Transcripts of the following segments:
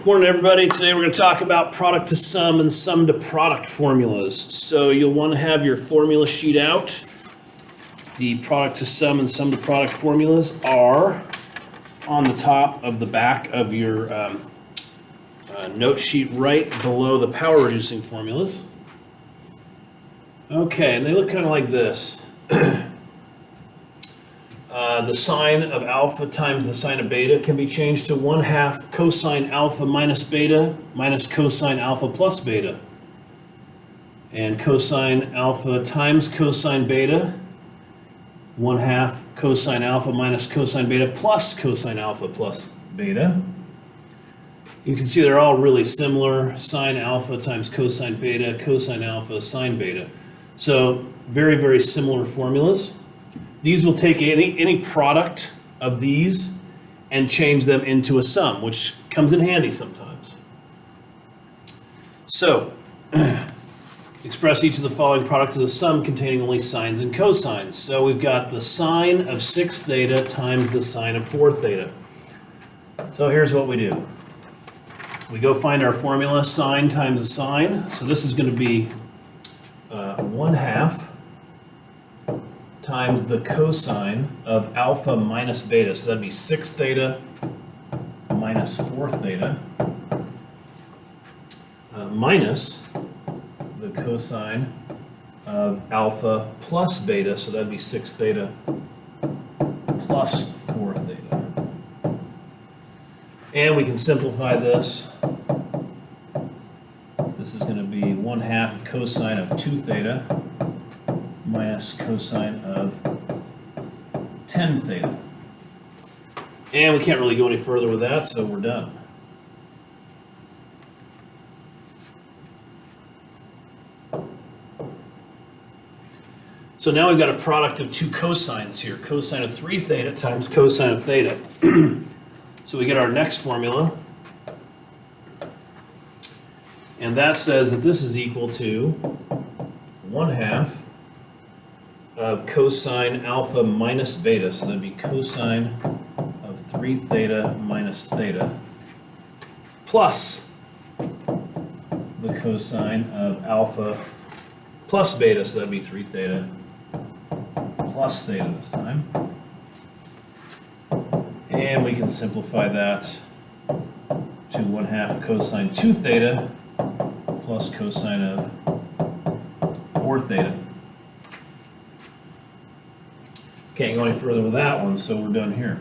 Morning, everybody. Today we're going to talk about product to sum and sum to product formulas. So you'll want to have your formula sheet out. The product to sum and sum to product formulas are on the top of the back of your note sheet right below the power reducing formulas. Okay, and they look kind of like this. The sine of alpha times the sine of beta can be changed to 1/2 cosine alpha minus beta minus cosine alpha plus beta. And cosine alpha times cosine beta, 1/2 cosine alpha minus cosine beta plus cosine alpha plus beta. You can see they're all really similar. Sine alpha times cosine beta, cosine alpha, sine beta. So very, very similar formulas. These will take any product of these and change them into a sum, which comes in handy sometimes. So, express each of the following products as a sum containing only sines and cosines. So we've got the sine of 6 theta times the sine of 4 theta. So here's what we do. We go find our formula, sine times a sine. So this is going to be 1/2 times the cosine of alpha minus beta. So that'd be 6 theta minus 4 theta minus the cosine of alpha plus beta. So that'd be 6 theta plus 4 theta. And we can simplify this. This is going to be 1/2 cosine of 2 theta minus cosine of 10 theta. And we can't really go any further with that, so we're done. So now we've got a product of two cosines here. Cosine of 3 theta times cosine of theta. So we get our next formula. And that says that this is equal to 1/2 of cosine alpha minus beta, so that'd be cosine of 3 theta minus theta, plus the cosine of alpha plus beta, so that'd be 3 theta plus theta this time. And we can simplify that to 1/2 cosine 2 theta plus cosine of 4 theta. Can't go any further with that one, so we're done here.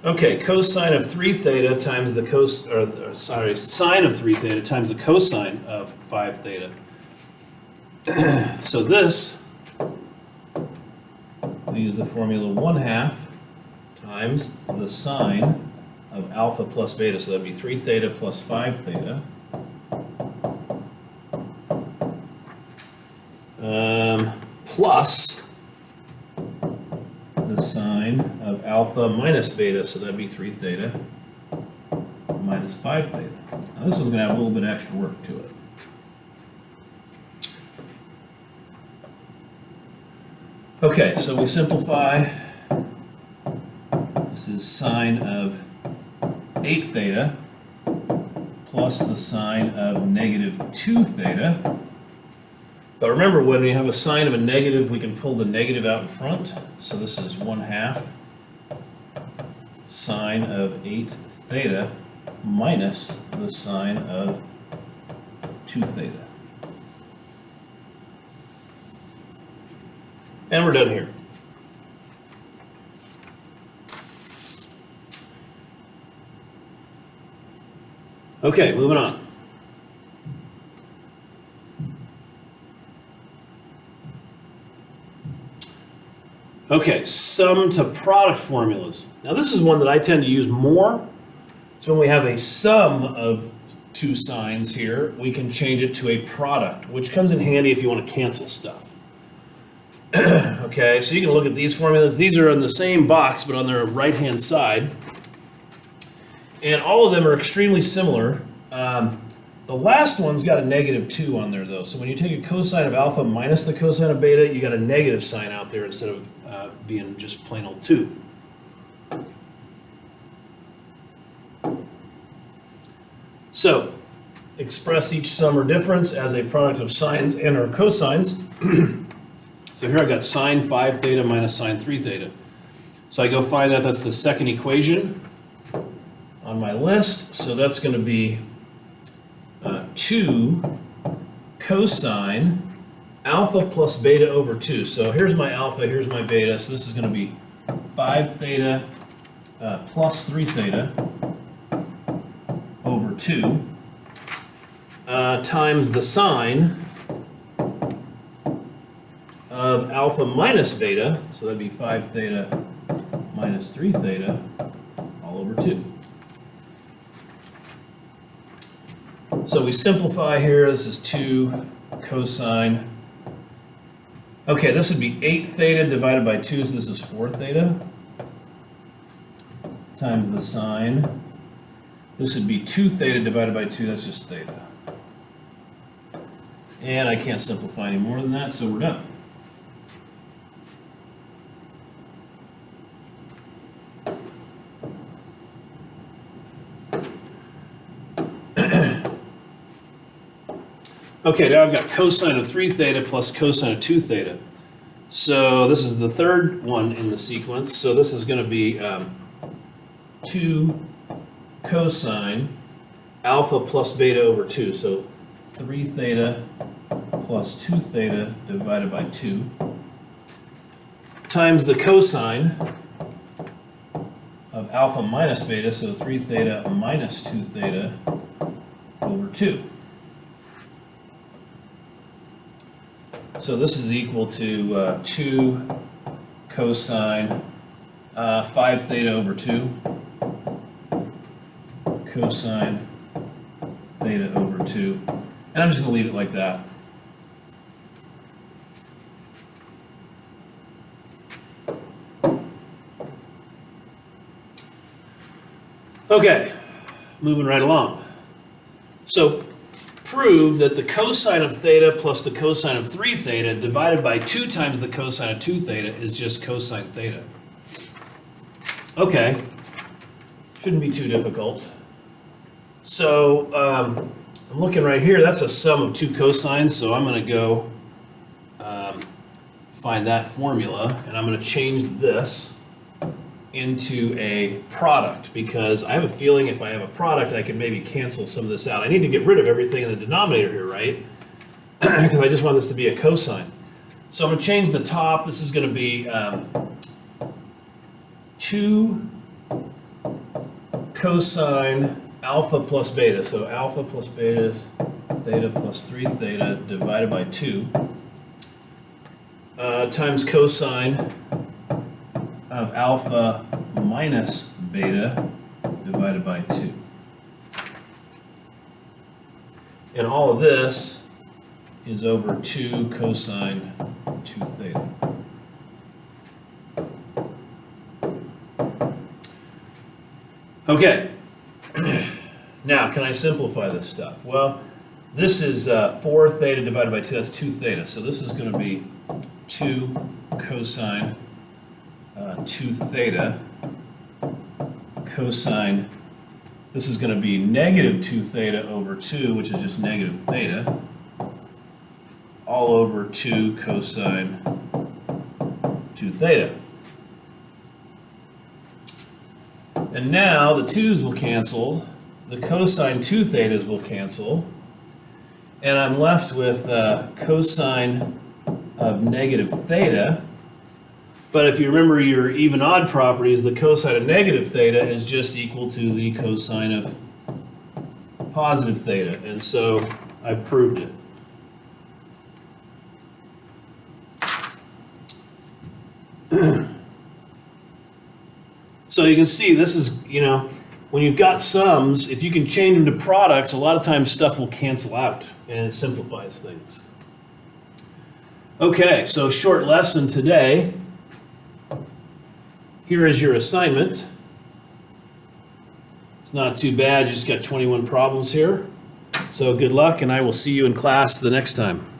Okay, cosine of 3 theta times the sine of 3 theta times the cosine of 5 theta. So this, we use the formula 1/2 times the sine of alpha plus beta, so that'd be 3 theta plus 5 theta. Plus the sine of alpha minus beta, so that'd be 3 theta minus 5 theta. Now this one's going to have a little bit extra work to it. Okay, so we simplify. This is sine of 8 theta plus the sine of negative 2 theta. But remember, when you have a sign of a negative, we can pull the negative out in front. So this is 1/2 sine of 8 theta minus the sine of 2 theta. And we're done here. Okay, moving on. Okay, sum to product formulas. Now this is one that I tend to use more. So when we have a sum of two signs here, we can change it to a product, which comes in handy if you want to cancel stuff. Okay, so you can look at these formulas. These are in the same box, but on their right-hand side. And all of them are extremely similar. The last one's got a -2 on there, though. So when you take a cosine of alpha minus the cosine of beta, you got a negative sign out there instead of being just plain old 2. So express each sum or difference as a product of sines and or cosines. So here I've got sine 5 theta minus sine 3 theta. So I go find that. That's the second equation on my list. So that's going to be 2 cosine alpha plus beta over 2. So here's my alpha, here's my beta. So this is going to be 5 theta plus 3 theta over 2 times the sine of alpha minus beta. So that'd be 5 theta minus 3 theta all over 2. So we simplify here. This is 2 cosine. Okay, this would be 8 theta divided by 2, so this is 4 theta times the sine. This would be 2 theta divided by 2, that's just theta. And I can't simplify any more than that, so we're done. Okay, now I've got cosine of 3 theta plus cosine of 2 theta. So this is the third one in the sequence. So this is going to be 2 cosine alpha plus beta over 2. So 3 theta plus 2 theta divided by 2 times the cosine of alpha minus beta. So 3 theta minus 2 theta over 2. So this is equal to 2 cosine 5 theta over 2 cosine theta over 2. And I'm just going to leave it like that. Okay, moving right along. So prove that the cosine of theta plus the cosine of 3 theta divided by 2 times the cosine of 2 theta is just cosine theta. Okay, shouldn't be too difficult. So I'm looking right here, that's a sum of 2 cosines, so I'm going to go find that formula, and I'm going to change this into a product, because I have a feeling if I have a product, I can maybe cancel some of this out. I need to get rid of everything in the denominator here, right? Because I just want this to be a cosine. So I'm going to change the top. This is going to be 2 cosine alpha plus beta. So alpha plus beta is theta plus 3 theta divided by 2 times cosine of alpha minus beta divided by 2. And all of this is over 2 cosine 2 theta. Okay, now can I simplify this stuff? Well, this is 4 theta divided by 2, that's 2 theta. So this is going to be 2 cosine 2 theta cosine, this is going to be negative 2 theta over 2, which is just negative theta, all over 2 cosine 2 theta. And now the 2's will cancel, the cosine 2 thetas will cancel, and I'm left with cosine of negative theta. But if you remember your even odd properties, the cosine of negative theta is just equal to the cosine of positive theta. And so I proved it. So you can see this is, when you've got sums, if you can change them to products, a lot of times stuff will cancel out and it simplifies things. Okay, so short lesson today. Here is your assignment. It's not too bad, you just got 21 problems here. So good luck, and I will see you in class the next time.